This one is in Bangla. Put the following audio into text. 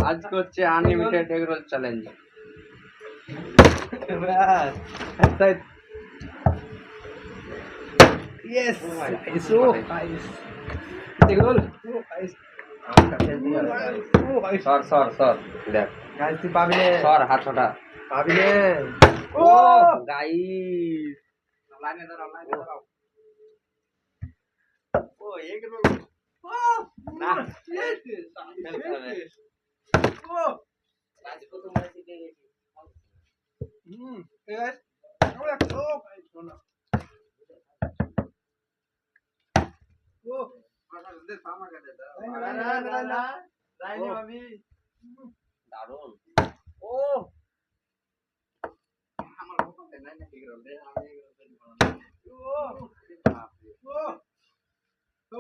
আজকে হচ্ছে unlimited egg roll challenge. Yes, it's so nice. Egg roll. Oh, nice. সর সর সর দেখ Guys, তুই পাবি না। সর হাত ওটা পাবি না। ও গাইস লাইনে দাঁড়াও ও এগ রোল না খেলতে হবে আজ প্রথম ম্যাচ জিতে গেছি Guys, আমরা তো শোনা। ও মাথা দে সামা কাটে দাও না যাইনি আমি। দারুন ও আমার কথা নাই না এগ রোল দে আমি এগ রোল ও ও তো